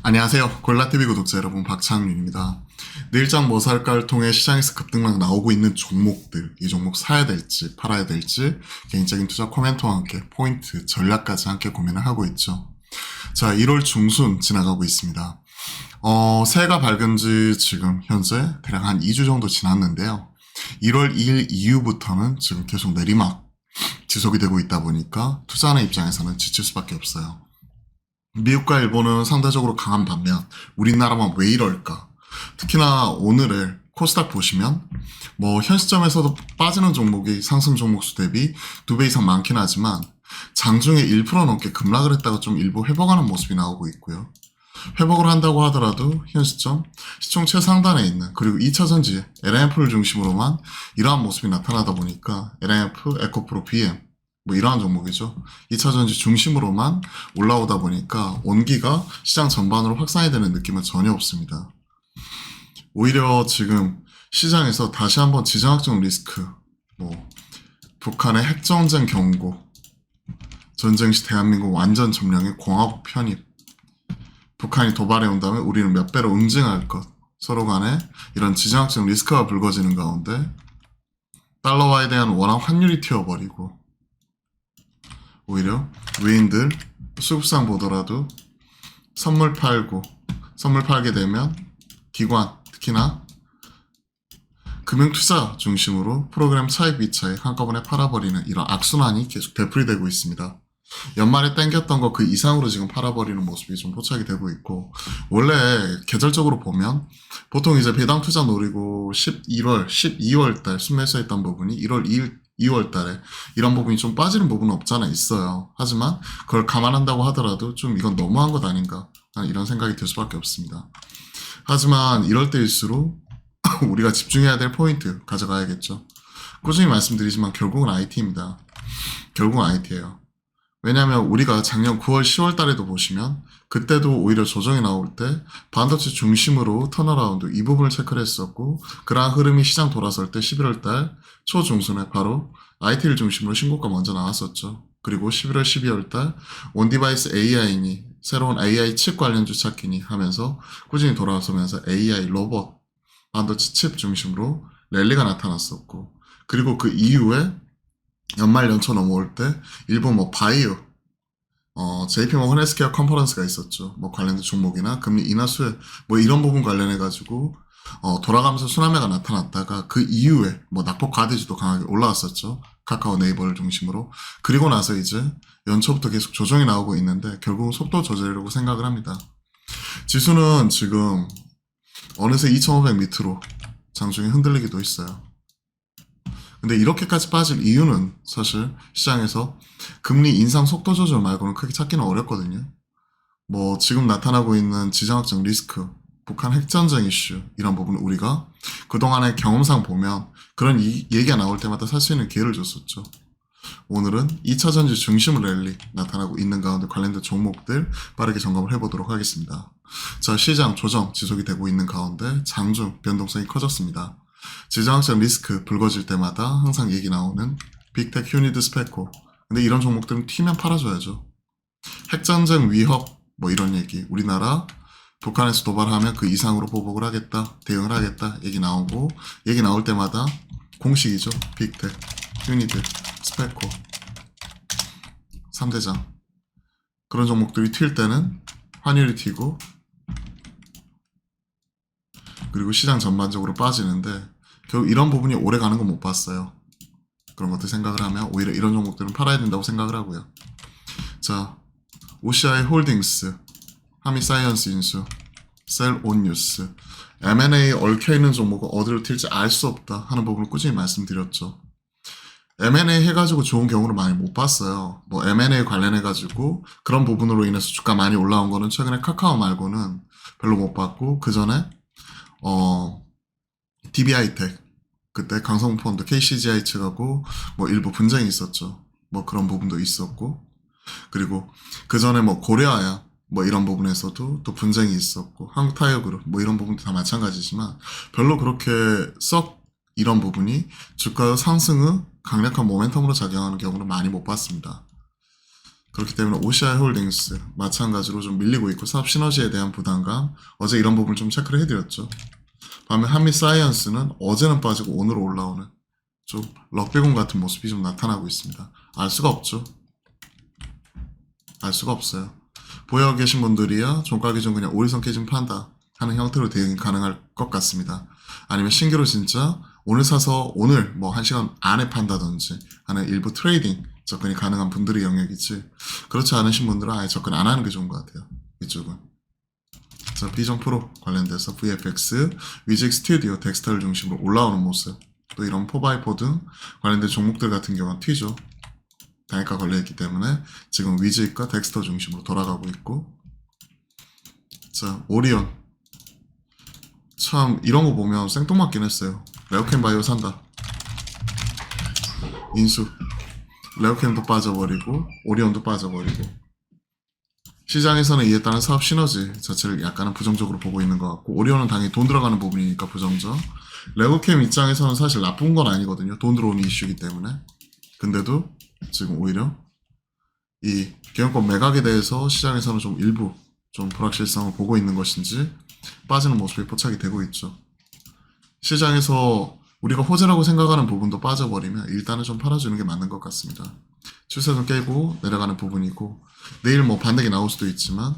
안녕하세요. 골라TV 구독자 여러분, 박창윤입니다. 내일장 뭐 살까를 통해 시장에서 급등락 나오고 있는 종목들, 이 종목 사야 될지 팔아야 될지 개인적인 투자 코멘트와 함께 포인트, 전략까지 함께 고민을 하고 있죠. 자, 1월 중순 지나가고 있습니다. 새해가 밝은 지 지금 현재 대략 한 2주 정도 지났는데요. 1월 2일 이후부터는 지금 계속 내리막 지속이 되고 있다 보니까 투자하는 입장에서는 지칠 수밖에 없어요. 미국과 일본은 상대적으로 강한 반면 우리나라만 왜 이럴까? 특히나 오늘을 코스닥 보시면 뭐 현 시점에서도 빠지는 종목이 상승 종목수 대비 2배 이상 많긴 하지만 장중에 1% 넘게 급락을 했다가 좀 일부 회복하는 모습이 나오고 있고요. 회복을 한다고 하더라도 현 시점 시총 최상단에 있는 그리고 2차전지 LNF를 중심으로만 이러한 모습이 나타나다 보니까 LNF, 에코프로, BM 뭐 이러한 종목이죠. 2차전지 중심으로만 올라오다 보니까 온기가 시장 전반으로 확산이 되는 느낌은 전혀 없습니다. 오히려 지금 시장에서 다시 한번 지정학적 리스크, 뭐 북한의 핵전쟁 경고, 전쟁 시 대한민국 완전 점령의 공화국 편입, 북한이 도발해 온다면 우리는 몇 배로 응징할 것, 서로 간에 이런 지정학적 리스크가 불거지는 가운데 달러화에 대한 원화 환율이 튀어버리고 오히려 외인들 수급상 보더라도 선물 팔게 되면 기관, 특히나 금융투자 중심으로 프로그램 차익 비차익 한꺼번에 팔아버리는 이런 악순환이 계속 되풀이되고 있습니다. 연말에 땡겼던 거 그 이상으로 지금 팔아버리는 모습이 좀 포착이 되고 있고, 원래 계절적으로 보면 보통 이제 배당 투자 노리고 11월, 12월 달 순매수했던 부분이 1월 2월 달에 이런 부분이 좀 빠지는 부분은 없잖아 있어요. 하지만 그걸 감안한다고 하더라도 좀 이건 너무한 것 아닌가 하는 이런 생각이 들 수밖에 없습니다. 하지만 이럴 때일수록 우리가 집중해야 될 포인트 가져가야겠죠. 꾸준히 말씀드리지만 결국은 IT입니다. 결국은 IT예요. 왜냐하면 우리가 작년 9월, 10월 달에도 보시면 그때도 오히려 조정이 나올 때 반도체 중심으로 턴어라운드 이 부분을 체크를 했었고, 그러한 흐름이 시장 돌아설 때 11월 달 초중순에 바로 IT를 중심으로 신고가 먼저 나왔었죠. 그리고 11월, 12월 달 온디바이스 AI니 새로운 AI 칩 관련주 찾기니 하면서 꾸준히 돌아서면서 AI 로봇 반도체 칩 중심으로 랠리가 나타났었고, 그리고 그 이후에 연말 연초 넘어올 때 일본 뭐 바이오, JP모건 헬스케어 컨퍼런스가 있었죠. 뭐 관련된 종목이나 금리 인하 수혜 뭐 이런 부분 관련해 가지고 돌아가면서 순환매가 나타났다가 그 이후에 뭐 낙폭 가디주도 강하게 올라왔었죠. 카카오 네이버를 중심으로. 그리고 나서 이제 연초부터 계속 조정이 나오고 있는데 결국은 속도 조절이라고 생각을 합니다. 지수는 지금 어느새 2500 밑으로 장중에 흔들리기도 했어요. 근데 이렇게까지 빠질 이유는 사실 시장에서 금리 인상 속도 조절 말고는 크게 찾기는 어렵거든요. 뭐 지금 나타나고 있는 지정학적 리스크, 북한 핵전쟁 이슈 이런 부분은 우리가 그동안의 경험상 보면 그런 얘기가 나올 때마다 살 수 있는 기회를 줬었죠. 오늘은 2차전지 중심 랠리 나타나고 있는 가운데 관련된 종목들 빠르게 점검을 해보도록 하겠습니다. 자, 시장 조정 지속이 되고 있는 가운데 장중 변동성이 커졌습니다. 지정학적 리스크 불거질 때마다 항상 얘기 나오는 빅텍, 휴니드, 스페코. 근데 이런 종목들은 튀면 팔아줘야죠. 핵전쟁 위협 뭐 이런 얘기, 우리나라 북한에서 도발하면 그 이상으로 보복을 하겠다, 대응을 하겠다 얘기 나오고, 얘기 나올 때마다 공식이죠. 빅텍, 휴니드, 스페코 3대장. 그런 종목들이 튈 때는 환율이 튀고 그리고 시장 전반적으로 빠지는데 결국 이런 부분이 오래 가는 건 못 봤어요. 그런 것들 생각을 하면 오히려 이런 종목들은 팔아야 된다고 생각을 하고요. 자, OCI 홀딩스, 하미사이언스 인수, 셀온뉴스, M&A에 얽혀있는 종목은 어디로 튈지 알 수 없다 하는 부분을 꾸준히 말씀드렸죠. M&A 해가지고 좋은 경우를 많이 못 봤어요. 뭐 M&A 관련해가지고 그런 부분으로 인해서 주가 많이 올라온 거는 최근에 카카오 말고는 별로 못 봤고, 그 전에 DB하이텍 그때 강성펀드 KCGI 측하고 뭐 일부 분쟁이 있었죠. 뭐 그런 부분도 있었고, 그리고 그 전에 뭐 고려아야 뭐 이런 부분에서도 또 분쟁이 있었고, 한국타이어그룹 뭐 이런 부분도 다 마찬가지지만 별로 그렇게 썩 이런 부분이 주가 상승의 강력한 모멘텀으로 작용하는 경우는 많이 못 봤습니다. 그렇기 때문에 OCI 홀딩스 마찬가지로 좀 밀리고 있고 사업 시너지에 대한 부담감 어제 이런 부분을 좀 체크를 해드렸죠. 반면 한미 사이언스는 어제는 빠지고 오늘 올라오는 좀 럭비공 같은 모습이 좀 나타나고 있습니다. 알 수가 없죠. 알 수가 없어요. 보여 계신 분들이야 종가 기준 그냥 오리선 깨진 판다 하는 형태로 대응이 가능할 것 같습니다. 아니면 신규로 진짜 오늘 사서 오늘 뭐 1시간 안에 판다든지 하는 일부 트레이딩 접근이 가능한 분들의 영역이지 그렇지 않으신 분들은 아예 접근 안 하는 게 좋은 것 같아요. 이쪽은. 자, 비전 프로 관련돼서 VFX, 위직 스튜디오, 덱스터를 중심으로 올라오는 모습 또 이런 4x4 등 관련된 종목들 같은 경우는 튀죠. 단가 걸려있기 때문에 지금 위직과 덱스터 중심으로 돌아가고 있고 자, 오리온 참 이런 거 보면 생뚱맞긴 했어요. 레오캠 바이오 산다. 인수 레오캠도 빠져버리고 오리온도 빠져버리고 시장에서는 이에 따른 사업 시너지 자체를 약간은 부정적으로 보고 있는 것 같고 오리온은 당연히 돈 들어가는 부분이니까 부정적. 레오캠 입장에서는 사실 나쁜 건 아니거든요. 돈 들어오는 이슈이기 때문에. 근데도 지금 오히려 이 경영권 매각에 대해서 시장에서는 좀 일부 좀 불확실성을 보고 있는 것인지 빠지는 모습이 포착이 되고 있죠. 시장에서 우리가 호재라고 생각하는 부분도 빠져버리면 일단은 좀 팔아주는 게 맞는 것 같습니다. 추세도 깨고 내려가는 부분이고 내일 뭐 반등이 나올 수도 있지만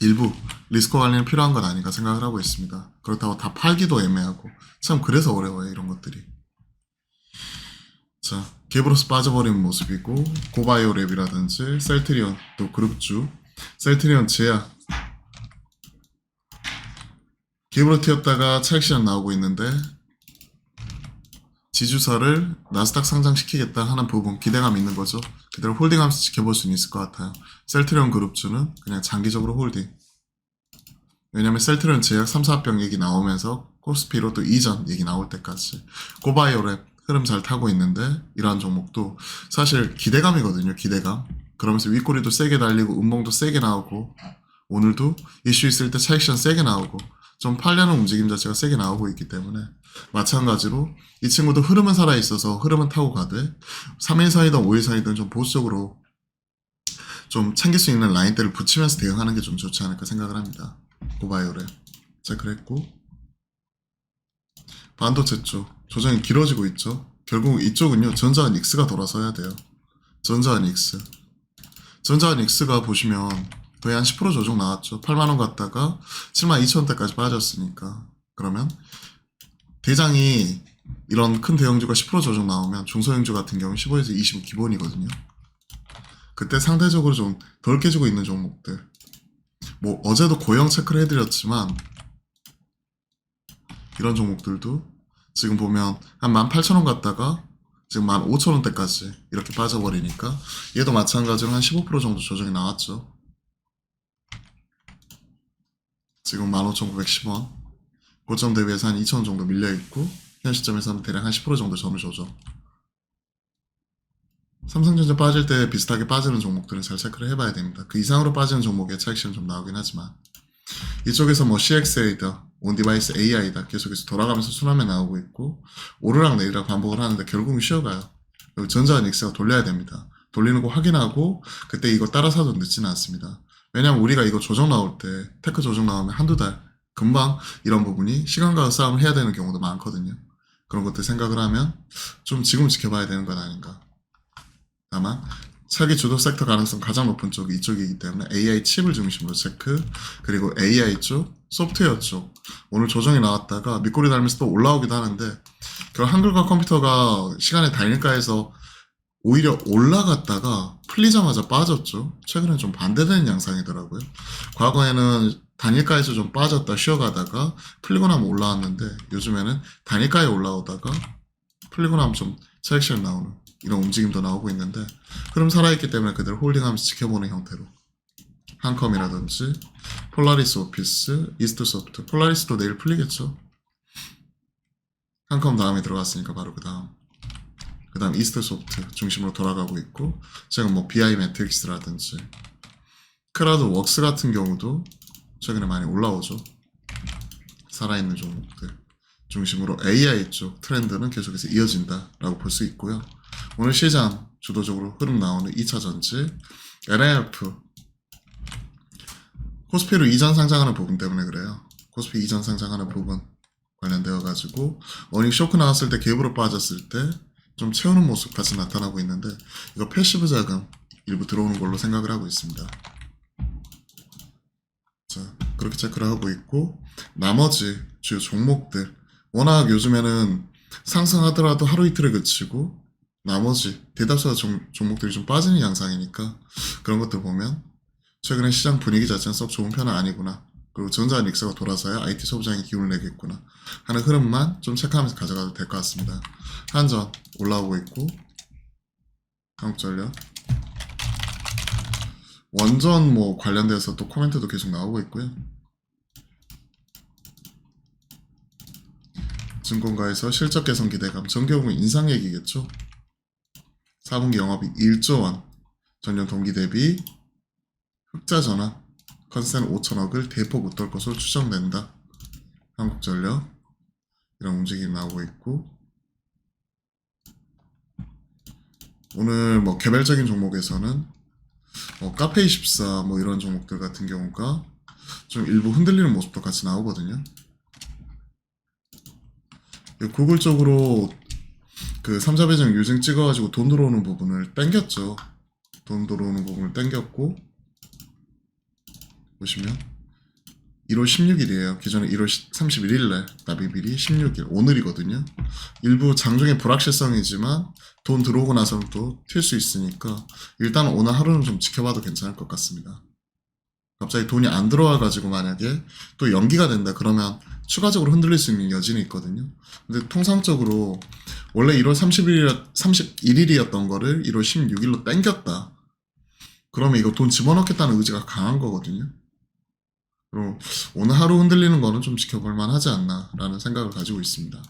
일부 리스크 관리는 필요한 것 아닌가 생각을 하고 있습니다. 그렇다고 다 팔기도 애매하고 참 그래서 어려워요 이런 것들이. 자, 갭으로서 빠져버리는 모습이고 고바이오랩이라든지 셀트리온 또 그룹주 셀트리온 제약 갭으로 튀었다가 차익 시장 나오고 있는데 지주사를 나스닥 상장시키겠다 하는 부분 기대감 있는 거죠. 그대로 홀딩하면서 지켜볼 수는 있을 것 같아요. 셀트리온 그룹주는 그냥 장기적으로 홀딩. 왜냐면 셀트리온 제약 3, 4병 얘기 나오면서 코스피로 또 이전 얘기 나올 때까지 고바이오랩 흐름 잘 타고 있는데 이러한 종목도 사실 기대감이거든요. 기대감. 그러면서 윗꼬리도 세게 달리고 음봉도 세게 나오고 오늘도 이슈 있을 때 차익 시장 세게 나오고 좀 팔려는 움직임 자체가 세게 나오고 있기 때문에 마찬가지로 이 친구도 흐름은 살아있어서 흐름은 타고 가되 3일선이든 5일선이든 좀 보수적으로 좀 챙길 수 있는 라인대를 붙이면서 대응하는 게 좀 좋지 않을까 생각을 합니다. 고바이오랩 체크를 했고 반도체 쪽 조정이 길어지고 있죠. 결국 이쪽은요 전자와 닉스가 돌아서야 돼요. 전자와 닉스 전자와 닉스가 보시면 거의 한 10% 조정 나왔죠. 8만원 갔다가 72,000원대까지 빠졌으니까 그러면 대장이 이런 큰 대형주가 10% 조정 나오면 중소형주 같은 경우는 15에서 20은 기본이거든요. 그때 상대적으로 좀 덜 깨지고 있는 종목들 뭐 어제도 고형 체크를 해드렸지만 이런 종목들도 지금 보면 한 18,000원 갔다가 지금 15,000원대까지 이렇게 빠져버리니까 얘도 마찬가지로 한 15% 정도 조정이 나왔죠. 지금 15,910원 고점 대비해서 한 2,000원 정도 밀려있고 현 시점에서는 대략 한 10% 정도 점을 조정. 삼성전자 빠질 때 비슷하게 빠지는 종목들은 잘 체크를 해봐야 됩니다. 그 이상으로 빠지는 종목의 차익실은 좀 나오긴 하지만 이쪽에서 뭐 CXA다, 온디바이스 AI다 계속해서 돌아가면서 순환매 나오고 있고 오르락 내리락 반복을 하는데 결국은 쉬어가요. 여기 전자와 닉스가 돌려야 됩니다. 돌리는 거 확인하고 그때 이거 따라 사도 늦지는 않습니다. 왜냐면 우리가 이거 조정 나올 때 테크 조정 나오면 한두 달 금방 이런 부분이 시간과 싸움을 해야 되는 경우도 많거든요. 그런 것들 생각을 하면 좀 지금 지켜봐야 되는 건 아닌가. 다만 차기 주도 섹터 가능성 가장 높은 쪽이 이쪽이기 때문에 AI 칩을 중심으로 체크 그리고 AI 쪽, 소프트웨어 쪽 오늘 조정이 나왔다가 밑꼬리 달면서 또 올라오기도 하는데 결국 한글과 컴퓨터가 시간의 단일가에서 오히려 올라갔다가 풀리자마자 빠졌죠. 최근에 좀 반대되는 양상이더라고요. 과거에는 단일가에서 좀 빠졌다 쉬어가다가 풀리고 나면 올라왔는데 요즘에는 단일가에 올라오다가 풀리고 나면 좀 차익실 나오는 이런 움직임도 나오고 있는데 흐름 살아있기 때문에 그대로 홀딩하면서 지켜보는 형태로 한컴이라든지 폴라리스 오피스, 이스트소프트 폴라리스도 내일 풀리겠죠. 한컴 다음에 들어갔으니까 바로 그 다음 이스트소프트 중심으로 돌아가고 있고 지금 뭐 BI 매트릭스라든지 크라우드 웍스 같은 경우도 최근에 많이 올라오죠. 살아있는 종목들 중심으로 AI 쪽 트렌드는 계속해서 이어진다라고 볼 수 있고요. 오늘 시장 주도적으로 흐름 나오는 2차 전지, LNF 코스피로 이전 상장하는 부분 때문에 그래요. 코스피 이전 상장하는 부분 관련되어 가지고 어닝 쇼크 나왔을 때 갭으로 빠졌을 때 좀 채우는 모습 같이 나타나고 있는데, 이거 패시브 자금 일부 들어오는 걸로 생각을 하고 있습니다. 자, 그렇게 체크를 하고 있고, 나머지 주요 종목들 워낙 요즘에는 상승하더라도 하루 이틀에 그치고 나머지 대다수의 종목들이 좀 빠지는 양상이니까, 그런 것들 보면 최근에 시장 분위기 자체는 썩 좋은 편은 아니구나, 그리고 전자 닉스가 돌아서야 IT 소비장이 기운을 내겠구나 하는 흐름만 좀 체크하면서 가져가도 될 것 같습니다. 한전 올라오고 있고, 한국전력, 원전 뭐 관련돼서 또 코멘트도 계속 나오고 있고요. 증권가에서 실적 개선 기대감, 전기요금 인상 얘기겠죠. 4분기 영업이 1조 원, 전년 동기 대비 흑자 전환, 컨센 5천억을 대폭 웃돌 것으로 추정된다. 한국전력 이런 움직임이 나오고 있고, 오늘 뭐 개별적인 종목에서는 카페24 뭐 이런 종목들 같은 경우가 좀 일부 흔들리는 모습도 같이 나오거든요. 구글 쪽으로 그 3자 배정 유증 찍어가지고 돈 들어오는 부분을 땡겼죠. 돈 들어오는 부분을 땡겼고, 보시면 1월 16일이에요. 기존에 1월 31일날 납입일이 16일, 오늘이거든요. 일부 장중의 불확실성이지만 돈 들어오고 나서는 또 튈 수 있으니까 일단 오늘 하루는 좀 지켜봐도 괜찮을 것 같습니다. 갑자기 돈이 안 들어와가지고 만약에 또 연기가 된다 그러면 추가적으로 흔들릴 수 있는 여지는 있거든요. 근데 통상적으로 원래 1월 31일이었던 거를 1월 16일로 땡겼다 그러면 이거 돈 집어넣겠다는 의지가 강한 거거든요. 그리고 오늘 하루 흔들리는 거는 좀 지켜볼 만하지 않나 라는 생각을 가지고 있습니다.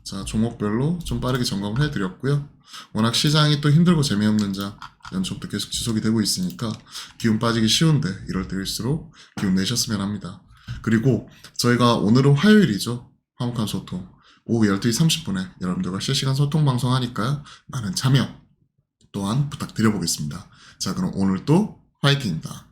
자, 종목별로 좀 빠르게 점검을 해드렸고요. 워낙 시장이 또 힘들고 재미없는 장 연초부터 계속 지속이 되고 있으니까 기운 빠지기 쉬운데 이럴 때일수록 기운 내셨으면 합니다. 그리고 저희가 오늘은 화요일이죠. 화목한 소통 오후 12시 30분에 여러분들과 실시간 소통 방송하니까요. 많은 참여 또한 부탁드려보겠습니다. 자, 그럼 오늘도 화이팅입니다.